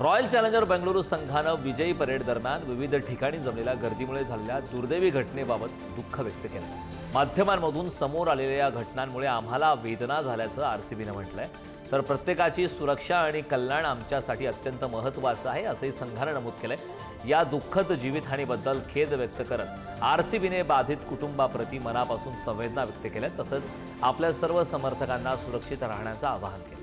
Royal challenger Bengaluru संघानं विजयी parade दरम्यान विविध ठिकाणी जमलेल्या गर्दीमुळे झालेल्या दुर्दैवी घटनेबाबत दुःख व्यक्त केलं। माध्यमांमधून समोर आलेल्या या घटनांमुळे आम्हाला वेदना झाल्याचं आरसीबीने म्हटलंय। तर प्रत्येकाची सुरक्षा आणि कल्याण आमच्यासाठी अत्यंत महत्त्वाचं आहे असंही संघानं नमूद केलंय। या दुःखद जीवितहानीबद्दल खेद व्यक्त करत आरसीबीने बाधित कुटुंबाप्रती मनापासून संवेदना व्यक्त केल्या, तसंच आपल्या सर्व समर्थकांना सुरक्षित राहण्याचं आवाहन केलं।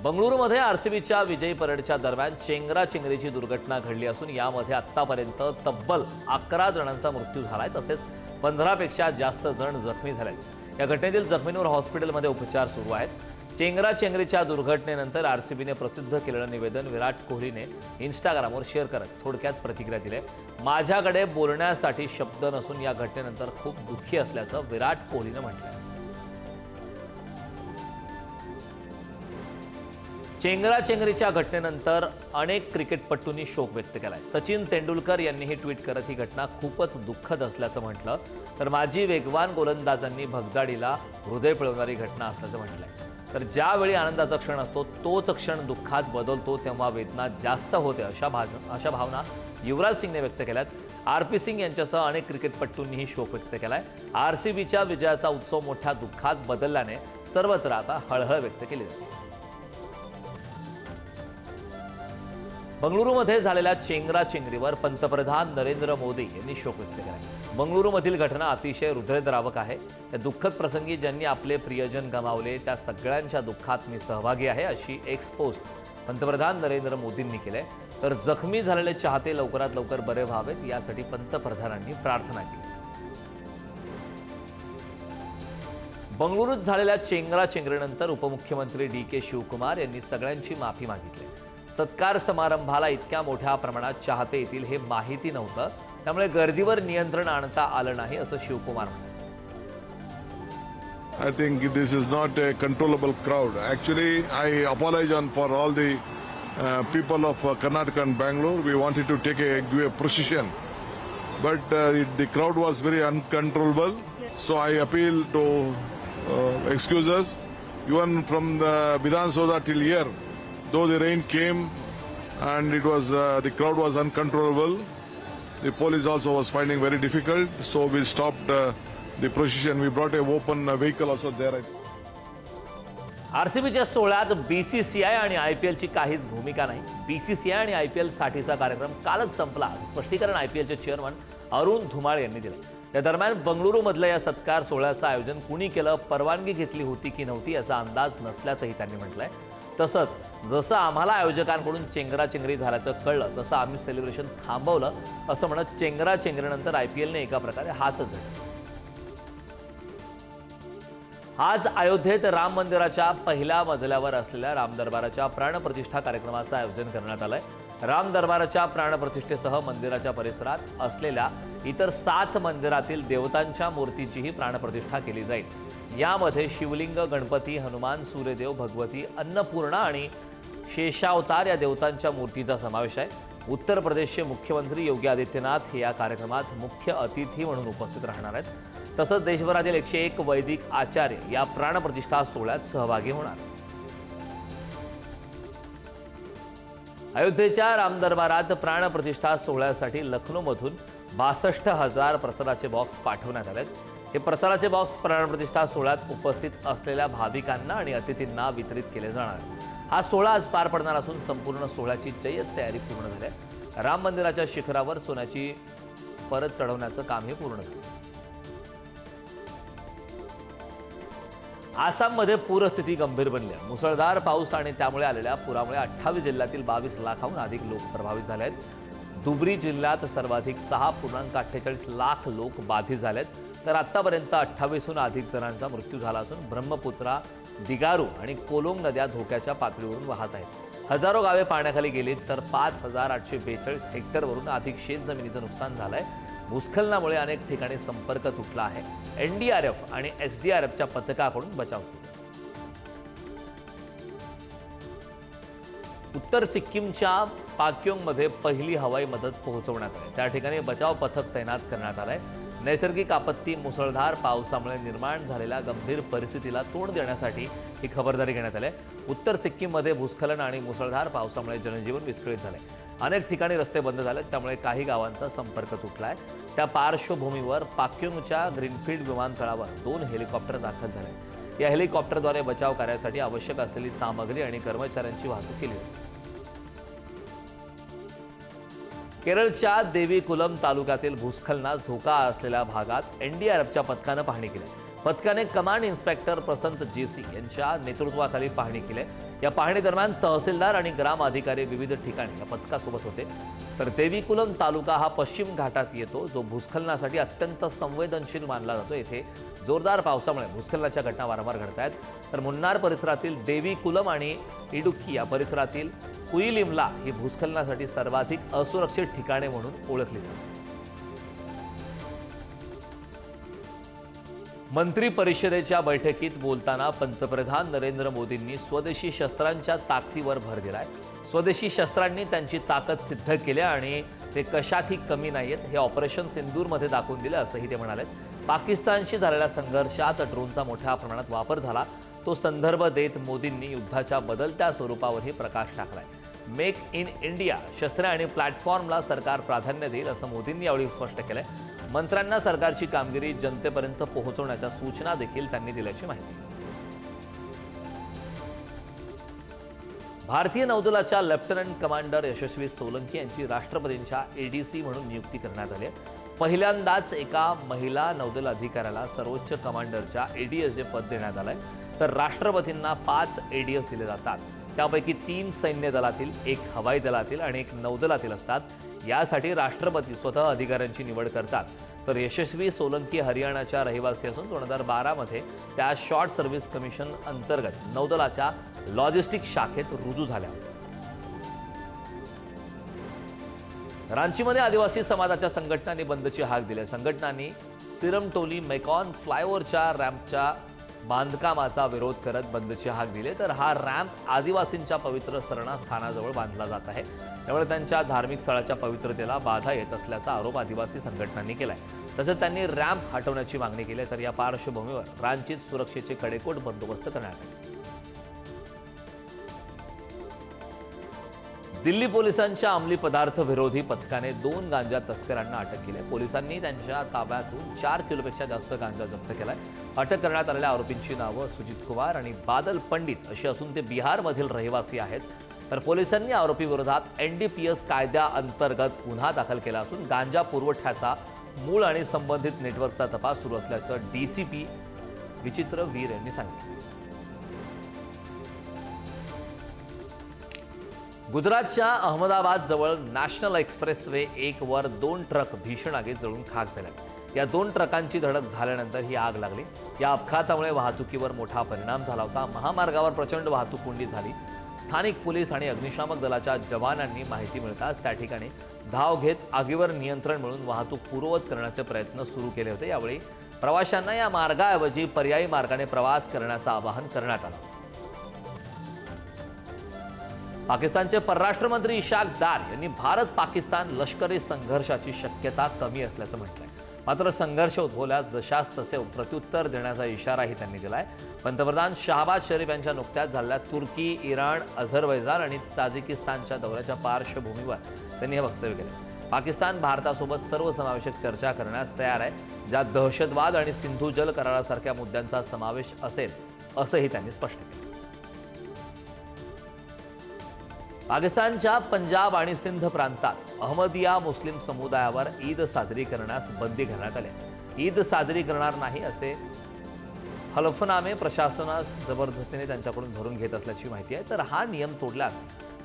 बंगळुरूमध्ये आरसीबीच्या विजयी परेडच्या दरम्यान चेंगराचेंगरीची दुर्घटना घडली असून यामध्ये आत्तापर्यंत तब्बल 11 जणांचा मृत्यू झालाय, तसेच 15 पेक्षा जास्त जण जखमी झालेत। या घटनेतील जखमींवर हॉस्पिटलमध्ये उपचार सुरू आहेत। चेंगराचेंगरीच्या दुर्घटनेनंतर आरसीबीने प्रसिद्ध केलेलं निवेदन विराट कोहलीने इंस्टाग्रामवर शेअर करत थोडक्यात प्रतिक्रिया दिली। माझ्याकडे बोलण्यासाठी शब्द नसून या घटनेनंतर खूप दुःखी असल्याचं विराट कोहलीने म्हटलंय। चेंगराचेंगरीच्या घटनेनंतर अनेक क्रिकेटपटूंनी शोक व्यक्त केलाय। सचिन तेंडुलकर यांनीही ट्विट करत ही घटना खूपच दुःखद असल्याचं म्हटलं, तर माजी वेगवान गोलंदाजांनी भगदाडीला हृदय पिळवणारी घटना असल्याचं म्हटलंय। तर ज्यावेळी आनंदाचा क्षण असतो तोच क्षण दुःखात बदलतो तेव्हा वेदना जास्त होते, अशा भावना युवराज सिंगने व्यक्त केल्यात। आरपी सिंग यांच्यासह अनेक क्रिकेटपटूंनीही शोक व्यक्त केलाय। आरसीबीच्या विजयाचा उत्सव मोठ्या दुःखात बदलल्याने सर्वत्र आता हळहळ व्यक्त केली जाते। बंगळुरूमध्ये झालेल्या चेंगराचेंगरीवर पंतप्रधान नरेंद्र मोदी यांनी शोक व्यक्त केला। बंगळुरूमधील घटना अतिशय हृदयद्रावक आहे। या दुःखद प्रसंगी ज्यांनी आपले प्रियजन गमावले त्या सगळ्यांच्या दुःखात मी सहभागी आहे, अशी एक्स पोस्ट पंतप्रधान नरेंद्र मोदींनी केली। तर जखमी झालेले चाहते लवकरात लवकर बरे व्हावेत यासाठी पंतप्रधानांनी प्रार्थना केली। बंगळुरूत झालेल्या चेंगराचेंगरीनंतर उपमुख्यमंत्री डी.के. शिवकुमार यांनी सगळ्यांची माफी मागितली। सत्कार समारंभाला इतक्या मोठ्या प्रमाणात चाहते येतील हे माहिती नव्हतं, त्यामुळे गर्दीवर नियंत्रण आणता आलं नाही असं शिवकुमार म्हणाले। I think this is not a controllable crowd. Actually, I apologize for all the people of Karnataka and Bangalore. We wanted to give a procession, but the crowd was very uncontrollable. So I appeal to excuse us. Even from the Vidhan Soda till here, though the rain came and it was the crowd was uncontrollable, the police also was finding very difficult. So we stopped the procession. We brought a open vehicle also there. आरसीबीच्या सोहळ्यात BCCI आणि आयपीएलची काहीच भूमिका नाही। BCCI आणि IPL साठीचा कार्यक्रम कालच संपला, स्पष्टीकरण आयपीएलचे चेअरमन अरुण धुमाळ यांनी दिलं। या दरम्यान बंगळुरूमधल्या या सत्कार सोहळ्याचं आयोजन कुणी केलं, परवानगी घेतली होती की नव्हती याचा अंदाज नसल्याचंही त्यांनी म्हटलंय। तसंच जसं आम्हाला आयोजकांकडून चेंगराचेंगरी झाल्याचं कळलं तसं आम्ही सेलिब्रेशन थांबवलं असं म्हणत चेंगराचेंगरीनंतर आयपीएलने एका प्रकारे हातच जोडले। आज अयोध्येत राम मंदिराच्या पहिल्या मजल्यावर असलेल्या राम दरबाराच्या प्राणप्रतिष्ठा कार्यक्रमाचं आयोजन करण्यात आलंय। राम दरबाराच्या प्राणप्रतिष्ठेसह मंदिराच्या परिसरात असलेल्या इतर 7 मंदिरातील देवतांच्या मूर्तीचीही प्राणप्रतिष्ठा केली जाईल। यामध्ये शिवलिंग, गणपती, हनुमान, सूर्यदेव, भगवती, अन्नपूर्णा आणि शेषावतार या देवतांच्या मूर्तीचा समावेश आहे। उत्तर प्रदेशचे मुख्यमंत्री योगी आदित्यनाथ हे या कार्यक्रमात मुख्य अतिथी म्हणून उपस्थित राहणार आहेत। तसंच देशभरातील 101 वैदिक आचार्य या प्राणप्रतिष्ठा सोहळ्यात सहभागी होणार। अयोध्येच्या राम दरबारात प्राणप्रतिष्ठा सोहळ्यासाठी लखनौमधून 62,000 प्रसादाचे बॉक्स पाठवण्यात आले। हे प्रसादाचे बॉक्स प्राणप्रतिष्ठा सोहळ्यात उपस्थित असलेल्या भाविकांना आणि अतिथींना वितरित केले जाणार आहेत। हा सोहळा आज पार पडणार असून संपूर्ण सोहळ्याची जय्यत तयारी पूर्ण झाली आहे। राम मंदिराच्या शिखरावर सोन्याची परत चढवण्याचं कामही पूर्ण झालं। आसाममध्ये पूरस्थिती गंभीर बनली आहे। मुसळधार पाऊस आणि त्यामुळे आलेल्या पुरामुळे 28 जिल्ह्यातील 22 लाखाहून अधिक लोक प्रभावित झाले आहेत। धुबरी जिल्ह्यात सर्वाधिक 6.48 लाख लोक बाधित झालेत, तर आतापर्यंत 28हून अधिक जणांचा मृत्यू झाला असून ब्रह्मपुत्रा, दिगारू आणि कोलोंग नद्या धोक्याच्या पातळीवरून वाहत आहेत। हजारो गावे पाण्याखाली गेलीत, तर 5,842 हेक्टरवरून अधिक शेतजमिनीचं नुकसान झालंय। भूस्खलनामुळे अनेक ठिकाणी संपर्क तुटला आहे। एनडीआरएफ आणि एसडीआरएफच्या पथकाकडून बचाव सुरू आहे। उत्तर सिक्कीमच्या पाक्योंगमध्ये पहिली हवाई मदत पोहोचवण्यात आली। त्या ठिकाणी बचाव पथक तैनात करण्यात आलंय। नैसर्गिक आपत्ती मुसळधार पावसामुळे निर्माण झालेल्या गंभीर परिस्थितीला तोंड देण्यासाठी ही खबरदारी घेण्यात आली आहे. उत्तर सिक्कीममध्ये भूस्खलन आणि मुसळधार पावसामुळे जनजीवन विस्कळीत झाले. अनेक ठिकाणी रस्ते बंद झाले, त्यामुळे काही गावांचा संपर्क तुटलाय. त्या पार्श्वभूमीवर पाक्योंगच्या ग्रीनफील्ड विमानतळावर 2 हेलिकॉप्टर दाखल झाले. या हेलिकॉप्टरद्वारे बचाव कार्यासाठी आवश्यक असलेली सामग्री आणि कर्मचाऱ्यांची वाहतूक केली होती. केरळच्या देवीकुलम तालुक्यातील भूस्खलनास धोका असलेल्या भागात एनडीआरएफच्या पथकानं पाहणी केली. पथकाने कमांड इन्स्पेक्टर प्रसंत जेसी यांच्या नेतृत्वाखाली पाहणी केली. या पाहणी दरम्यान तहसीलदार आणि ग्राम अधिकारी विविध ठिकाणी या पथकासोबत होते. तर देवीकुलम तालुका हा पश्चिम घाटात येतो, जो भूस्खलनासाठी अत्यंत संवेदनशील मानला जातो. येथे जोरदार पावसामुळे भूस्खलनाच्या घटना वारंवार घडत आहेत. तर मुन्नार परिसरातील देवीकुलम आणि इडुक्की या परिसरातील कुईलिमला ही भूस्खलनासाठी सर्वाधिक असुरक्षित ठिकाणे म्हणून ओळखली जातात. मंत्री परिषदेच्या बैठकीत बोलताना पंतप्रधान नरेंद्र मोदींनी स्वदेशी शस्त्रांच्या ताकदीवर भर दिलाय. स्वदेशी शस्त्रांनी त्यांची ताकद सिद्ध केली आणि ते कशातही कमी नाहीत हे ऑपरेशन सिंदूरमध्ये दाखवून दिलं, असंही ते म्हणाले. पाकिस्तानशी झालेल्या संघर्षात ड्रोनचा मोठ्या प्रमाणात वापर झाला. तो संदर्भ देत मोदींनी युद्धाच्या बदलत्या स्वरूपावरही प्रकाश टाकलाय. मेक इन इंडिया शस्त्रे आणि प्लॅटफॉर्मला सरकार प्राधान्य देईल, असं मोदींनी यावेळी स्पष्ट केलंय. मंत्र्यांना सरकारची कामगिरी जनतेपर्यंत पोहोचवण्याच्या सूचना देखील त्यांनी दिल्याची माहिती. भारतीय नौदलाच्या लेफ्टनंट कमांडर यशस्वी सोलंकी यांची राष्ट्रपतींच्या एडीसी म्हणून नियुक्ती करण्यात आली. पहिल्यांदाच एका महिला नौदल अधिकाऱ्याला सर्वोच्च कमांडरच्या एडीएसचे पद देण्यात आलंय. तर राष्ट्रपतींना 5 एडीएस दिले जातात. त्यापैकी 3 सैन्य दलातील, 1 हवाई दलातील आणि 1 नौदलातील असतात. यासाठी राष्ट्रपती स्वतः अधिकाऱ्यांची निवड करतात. तर यशस्वी सोलंकी हरियाणाच्या रहिवासी असून 2012 मध्ये त्या शॉर्ट सर्व्हिस कमिशन अंतर्गत नौदलाच्या लॉजिस्टिक शाखेत रुजू झाल्या. रांचीमध्ये आदिवासी समाजाच्या संघटनांनी बंदची हाक दिली. संघटनांनी सिरमटोली मेकॉन फ्लायओव्हरच्या रॅम्पच्या बांधकामाचा विरोध करत बंदची हाक दिली. तर हा रॅम्प आदिवासींच्या पवित्र शरणस्थानाजवळ बांधला जात आहे, त्यामुळे त्यांच्या धार्मिक स्थळाच्या पवित्रतेला बाधा येत असल्याचा आरोप आदिवासी संघटनांनी केलाय. तसंच त्यांनी रॅम्प हटवण्याची मागणी केली. तर या पार्श्वभूमीवर रांचीत सुरक्षेचे कडेकोट बंदोबस्त करण्यात आले. दिल्ली पोलिसांच्या अंमली पदार्थ विरोधी पथकाने 2 गांजा तस्करांना अटक केली. पोलिसांनी त्यांच्या ताब्यातून 4 किलोपेक्षा जास्त गांजा जप्त केलाय. अटक करण्यात आलेल्या आरोपींची नावं सुजित कुमार आणि बादल पंडित अशी असून ते बिहारमधील रहिवासी आहेत. तर पोलिसांनी आरोपी विरोधात एनडीपीएस कायद्याअंतर्गत गुन्हा दाखल केला असून गांजा पुरवठ्याचा मूळ आणि संबंधित नेटवर्कचा तपास सुरू असल्याचं डीसीपी विचित्र वीर यांनी सांगितलं. गुजरातच्या अहमदाबाद जवळ नॅशनल एक्सप्रेस वे 1 वर 2 ट्रक भीषण आगीत जळून खाक झाल्या. या 2 ट्रकांची धडक झाल्यानंतर ही आग लागली. या अपघातामुळे वाहतुकीवर मोठा परिणाम झाला होता. महामार्गावर प्रचंड वाहतूक कोंडी झाली. स्थानिक पोलीस आणि अग्निशामक दलाच्या जवानांनी माहिती मिळताच त्या ठिकाणी धाव घेत आगीवर नियंत्रण मिळवून वाहतूक पूर्ववत करण्याचे प्रयत्न सुरू केले होते. यावेळी प्रवाशांना या मार्गाऐवजी पर्यायी मार्गाने प्रवास करण्याचं आवाहन करण्यात आलं. पाकिस्तानचे परराष्ट्र मंत्री इशाक दार यांनी भारत पाकिस्तान लष्करी संघर्षाची शक्यता कमी असल्याचं म्हटलंय. मात्र संघर्ष उद्भवल्यास जशास तसे प्रत्युत्तर देण्याचा इशाराही त्यांनी दिलाय. पंतप्रधान शहबाज शरीफ यांच्या नुकत्याच झालेल्या तुर्की, इराण, अझरबैजान आणि ताजिकिस्तानच्या दौऱ्याच्या पार्श्वभूमीवर त्यांनी हे वक्तव्य केले. पाकिस्तान भारतासोबत सर्वसमावेशक चर्चा करण्यास तयार आहे, ज्यात दहशतवाद आणि सिंधू जल करारासारख्या मुद्द्यांचा समावेश असेल, असंही त्यांनी स्पष्ट केलं. पाकिस्तानच्या पंजाब आणि सिंध प्रांतात अहमदिया मुस्लिम समुदायावर ईद साजरी करण्यास बंदी घालण्यात आली. ईद साजरी करणार नाही असे हलफनामे प्रशासनास जबरदस्तीने त्यांच्याकडून भरून घेत असल्याची माहिती आहे. तर हा नियम तोडल्यास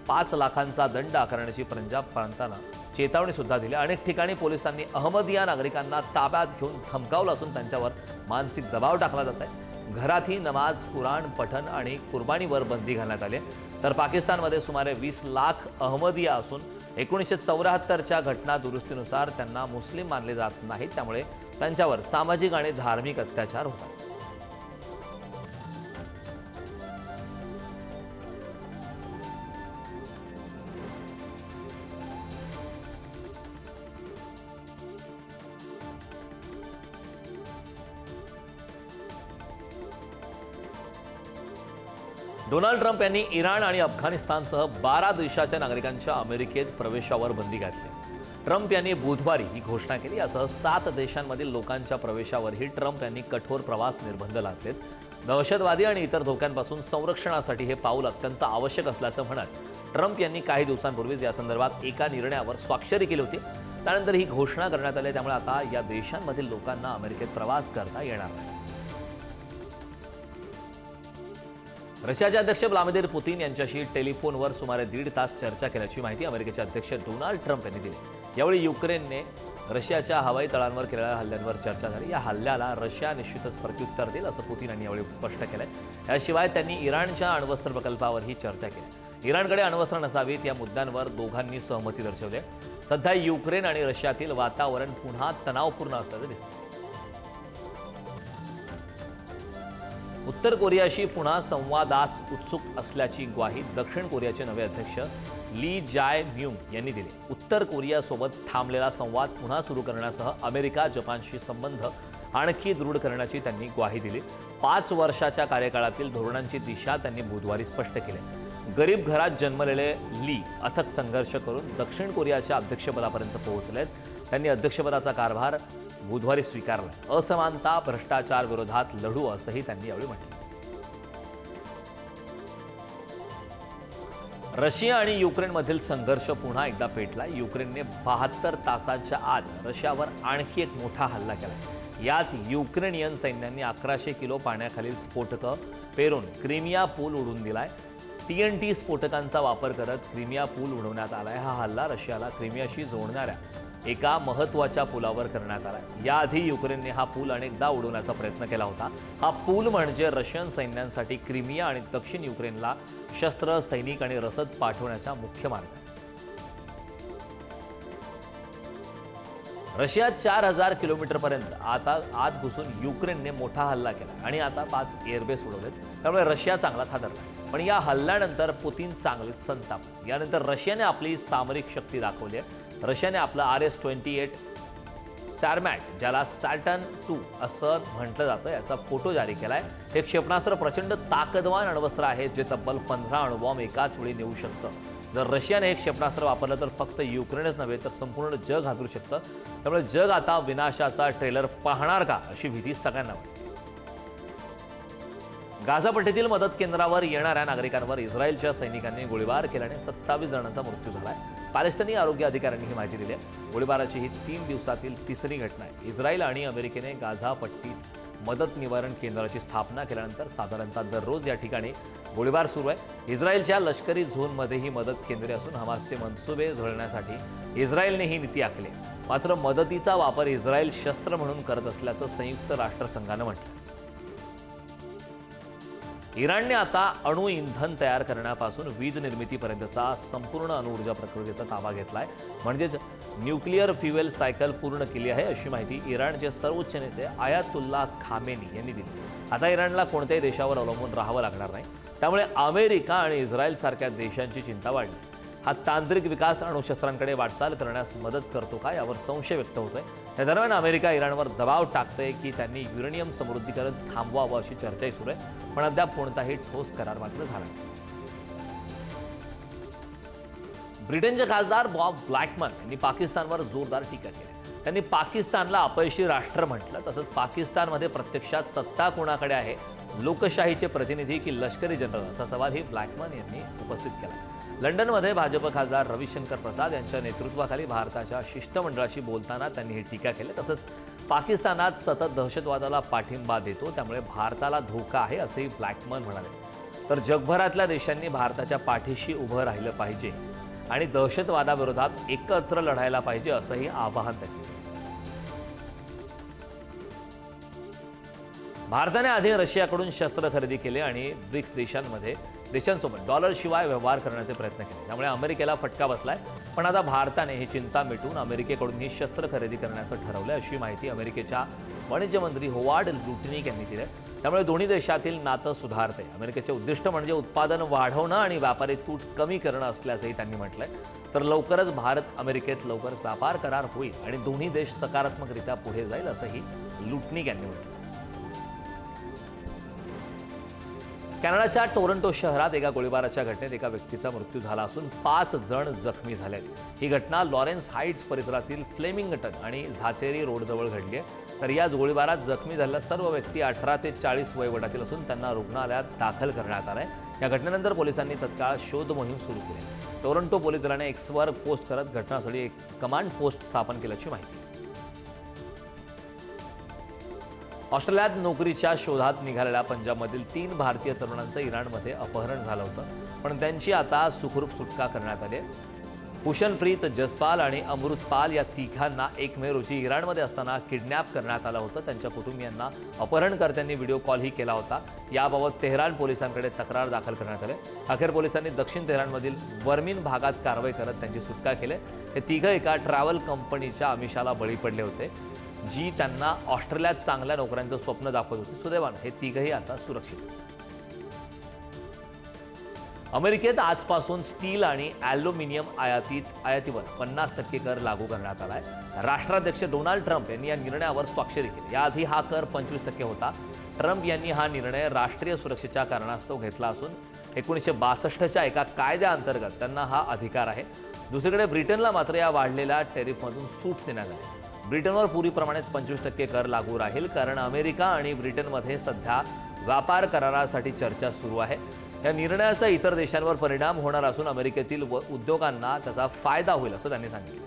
5 लाखांचा दंड आकारण्याची पंजाब प्रांतानं चेतावणी सुद्धा दिली. अनेक ठिकाणी पोलिसांनी अहमदिया नागरिकांना ताब्यात घेऊन धमकावलं असून त्यांच्यावर मानसिक दबाव टाकला जात आहे. घरातही नमाज, कुराण पठण आणि कुर्बानीवर बंदी घालण्यात आली. तर पाकिस्तानमध्ये सुमारे 20 लाख अहमदिया असून 1974च्या घटना दुरुस्तीनुसार त्यांना मुस्लिम मानले जात नाहीत, त्यामुळे त्यांच्यावर सामाजिक आणि धार्मिक अत्याचार होतात. डोनाल्ड ट्रम्प यांनी इराण आणि अफगाणिस्तानसह 12 देशाच्या नागरिकांच्या अमेरिकेत प्रवेशावर बंदी घातली. ट्रम्प यांनी बुधवारी ही घोषणा केली. यासह 7 देशांमधील लोकांच्या प्रवेशावरही ट्रम्प यांनी कठोर प्रवास निर्बंध लादलेत. दहशतवादी आणि इतर धोक्यांपासून संरक्षणासाठी हे पाऊल अत्यंत आवश्यक असल्याचं म्हणत ट्रम्प यांनी काही दिवसांपूर्वीच या संदर्भात एका निर्णयावर स्वाक्षरी केली होती. त्यानंतर ही घोषणा करण्यात आली. त्यामुळे आता या देशांमधील लोकांना अमेरिकेत प्रवास करता येणार नाही. रशियाचे अध्यक्ष व्लादिमीर पुतीन यांच्याशी टेलिफोनवर सुमारे 1.5 तास चर्चा केल्याची माहिती अमेरिकेचे अध्यक्ष डोनाल्ड ट्रम्प यांनी दिली. यावेळी युक्रेनने रशियाच्या हवाई तळांवर केलेल्या हल्ल्यांवर चर्चा झाली. या हल्ल्याला रशिया निश्चितच प्रत्युत्तर देईल असं पुतीन यांनी यावेळी स्पष्ट केलंय. याशिवाय त्यांनी इराणच्या अण्वस्त्र प्रकल्पावरही चर्चा केली. इराणकडे अण्वस्त्र नसावीत या मुद्द्यांवर दोघांनी सहमती दर्शवली. सध्या युक्रेन आणि रशियातील वातावरण पुन्हा तणावपूर्ण असल्याचं दिसतं. उत्तर कोरियाशी पुन्हा संवादास उत्सुक असल्याची ग्वाही दक्षिण कोरियाचे नवे अध्यक्ष ली जाय म्यूंग यांनी दिली. उत्तर कोरियासोबत थांबलेला संवाद पुन्हा सुरू करण्यासह अमेरिका जपानशी संबंध आणखी दृढ करण्याची त्यांनी ग्वाही दिली. 5 वर्षाच्या कार्यकाळातील धोरणांची दिशा त्यांनी बुधवारी स्पष्ट केली. गरीब घरात जन्मलेले ली अथक संघर्ष करून दक्षिण कोरियाच्या अध्यक्षपदापर्यंत पोहोचलेत. त्यांनी अध्यक्षपदाचा कारभार बुधवारी स्वीकारला. असमानता भ्रष्टाचार विरोधात लढू असंही त्यांनी यावेळी म्हटलं. रशिया आणि युक्रेनमधील संघर्ष पुन्हा एकदा पेटला. युक्रेनने 72 तासांच्या आत रशियावर आणखी एक मोठा हल्ला केला. यात युक्रेनियन सैन्याने 1100 किलो पाण्याखालील स्फोटकं पेरून क्रिमिया पूल उडवून दिलाय. TNT स्फोटकांचा वापर करत क्रिमिया पूल उडवण्यात आलाय. हा हल्ला रशियाला क्रिमियाशी जोडणाऱ्या एका महत्त्वाच्या पुलावर करण्यात आला. याआधी युक्रेनने हा पूल अनेकदा उडवण्याचा प्रयत्न केला होता. हा पूल म्हणजे रशियन सैन्यांसाठी क्रिमिया आणि दक्षिण युक्रेनला शस्त्र, सैनिक आणि रसद पाठवण्याचा मुख्य मार्ग आहे. रशिया 4000 किलोमीटरपर्यंत आता आत घुसून युक्रेनने मोठा हल्ला केला आणि आता 5 एअरबेस उडवलेत. त्यामुळे रशिया चांगलाच हादरला. पण या हल्ल्यानंतर पुतीन चांगलेच संतापले. यानंतर रशियाने आपली सामरिक शक्ती दाखवली आहे. रशियाने आपलं RS-28 सॅरमॅट, ज्याला सॅटर्न 2 असं म्हटलं जातं, याचा फोटो जारी केलाय. हे क्षेपणास्त्र प्रचंड ताकदवान अण्वस्त्र आहे, जे तब्बल 15 अणुबॉम्ब एकाच वेळी नेऊ शकतं. जर रशियाने हे क्षेपणास्त्र वापरलं तर फक्त युक्रेनच नव्हे तर संपूर्ण जग हादरू शकतं. त्यामुळे जग आता विनाशाचा ट्रेलर पाहणार का अशी भीती सगळ्यांना वाटते. गाझा पट्टीतील मदत केंद्रावर येणाऱ्या नागरिकांवर इस्रायलच्या सैनिकांनी गोळीबार केल्याने 27 जणांचा मृत्यू झालाय. पॅलेस्टिनी आरोग्य अधिकाऱ्यांनी ही माहिती दिली आहे. गोळीबाराची ही 3 दिवसातील तिसरी घटना आहे. इस्रायल आणि अमेरिकेने गाझा पट्टीत मदत निवारण केंद्राची स्थापना केल्यानंतर साधारणतः दररोज या ठिकाणी गोळीबार सुरू आहे. इस्रायलच्या लष्करी झोनमध्ये ही मदत केंद्रे असून हमासचे मनसुबे झुळण्यासाठी इस्रायलने ही नीती आखली. मात्र मदतीचा वापर इस्रायल शस्त्र म्हणून करत असल्याचं संयुक्त राष्ट्रसंघानं म्हटलं. इराणने आता अणु इंधन तयार करण्यापासून वीज निर्मितीपर्यंतचा संपूर्ण अणुऊर्जा प्रक्रियेचा ताबा घेतलाय. म्हणजेच न्यूक्लिअर फ्युएल सायकल पूर्ण केली आहे अशी माहिती इराणचे सर्वोच्च नेते आयातुल्ला खामेनी यांनी दिली. आता इराणला कोणत्याही देशावर अवलंबून राहावं लागणार नाही. त्यामुळे अमेरिका आणि इस्रायल सारख्या देशांची चिंता वाढली. हा तांत्रिक विकास अणुशस्त्रांकडे वाटचाल करण्यास मदत करतो का यावर संशय व्यक्त होतोय. या दरम्यान अमेरिका इराणवर दबाव टाकते की त्यांनी युरेनियम समृद्धीकरण थांबवावं अशी चर्चाही सुरू आहे. पण अद्याप कोणताही ठोस करार मात्र झाला नाही. ब्रिटनचे खासदार बॉब ब्लॅकमन यांनी पाकिस्तानवर जोरदार टीका केली. त्यांनी पाकिस्तानला अपयशी राष्ट्र म्हटलं. तसंच पाकिस्तानमध्ये प्रत्यक्षात सत्ता कोणाकडे आहे, लोकशाहीचे प्रतिनिधी की लष्करी जनरल, असा सवालही ब्लॅकमन यांनी उपस्थित केला. लंडनमध्ये भाजप खासदार रविशंकर प्रसाद यांच्या नेतृत्वाखाली भारताच्या शिष्टमंडळाशी बोलताना त्यांनी ही टीका केली. तसंच पाकिस्तानात सतत दहशतवादाला पाठिंबा देतो, त्यामुळे भारताला धोका आहे असंही ब्लॅकमन म्हणाले. तर जगभरातल्या देशांनी भारताच्या पाठीशी उभं राहिलं पाहिजे आणि दहशतवादाविरोधात एकत्र लढायला पाहिजे असंही आवाहन त्यांनी केलं. भारताने आधी रशियाकडून शस्त्र खरेदी केले आणि ब्रिक्स देशांसोबत डॉलरशिवाय व्यवहार करण्याचे प्रयत्न केले. त्यामुळे अमेरिकेला फटका बसलाय. पण आता भारताने ही चिंता मिटवून अमेरिकेकडून ही शस्त्र खरेदी करण्याचं ठरवलं अशी माहिती अमेरिकेच्या वाणिज्य मंत्री होवार्ड लुटनिक यांनी दिली. त्यामुळे दोन्ही देशातील नातं सुधारते. अमेरिकेचे उद्दिष्ट म्हणजे उत्पादन वाढवणं आणि व्यापारी तूट कमी करणं असल्याचंही त्यांनी म्हटलंय. तर लवकरच भारत अमेरिकेत लवकरच व्यापार करार होईल आणि दोन्ही देश सकारात्मकरित्या पुढे जाईल असंही लुटनिक यांनी म्हटलं. कॅनडाच्या टोरंटो शहरात एका गोळीबाराच्या घटनेत एका व्यक्तीचा मृत्यू झाला असून 5 जण जखमी झाले आहेत. ही घटना लॉरेन्स हाईट्स परिसरातील फ्लेमिंगटन आणि झाचेरी रोडजवळ घडली आहे. तर याच गोळीबारात जखमी झालेल्या सर्व व्यक्ती 18 ते 40 वयोगटातील असून त्यांना रुग्णालयात दाखल करण्यात आलं आहे. या घटनेनंतर पोलिसांनी तत्काळ शोध मोहीम सुरू केली. टोरंटो पोलीस दलाने एक्सवर पोस्ट करत घटनास्थळी एक कमांड पोस्ट स्थापन केल्याची माहिती. ऑस्ट्रेलियात नोकरीच्या शोधात निघालेल्या पंजाबमधील 3 भारतीय तरुणांचं इराणमध्ये अपहरण झालं होतं, पण त्यांची आता सुखरूप सुटका करण्यात आली आहे. भूषणप्रीत, जसपाल आणि अमृतपाल या तिघांना 1 मे रोजी इराणमध्ये असताना किडनॅप करण्यात आलं होतं. त्यांच्या कुटुंबियांना अपहरणकर्त्यांनी व्हिडिओ कॉलही केला होता. याबाबत तेहरान पोलिसांकडे तक्रार दाखल करण्यात आली. अखेर पोलिसांनी दक्षिण तेहरानमधील वर्मिन भागात कारवाई करत त्यांची सुटका केली. हे तिघं एका ट्रॅव्हल कंपनीच्या आमिषाला बळी पडले होते, जी त्यांना ऑस्ट्रेलियात चांगल्या नोकऱ्यांचं स्वप्न दाखवत होती. सुदैवानं हे तिघंही आता सुरक्षित आहेत. अमेरिकेत आजपासून स्टील आणि ॲल्युमिनियम आयातीवर 50% कर लागू करण्यात आला आहे. राष्ट्राध्यक्ष डोनाल्ड ट्रम्प यांनी या निर्णयावर स्वाक्षरी केली. याआधी हा कर 25% होता. ट्रम्प यांनी हा निर्णय राष्ट्रीय सुरक्षेच्या कारणास्तव घेतला असून 1962च्या एका कायद्याअंतर्गत त्यांना हा अधिकार आहे. दुसरीकडे ब्रिटनला मात्र या वाढलेल्या टेरिफमधून सूट देण्यात आली. ब्रिटनवर पूर्वीप्रमाणेच 25% कर लागू राहील, कारण अमेरिका आणि ब्रिटनमध्ये सध्या व्यापार करारासाठी चर्चा सुरू आहे. या निर्णयाचा इतर देशांवर परिणाम होणार असून अमेरिकेतील उद्योगांना त्याचा फायदा होईल असं त्यांनी सांगितलं.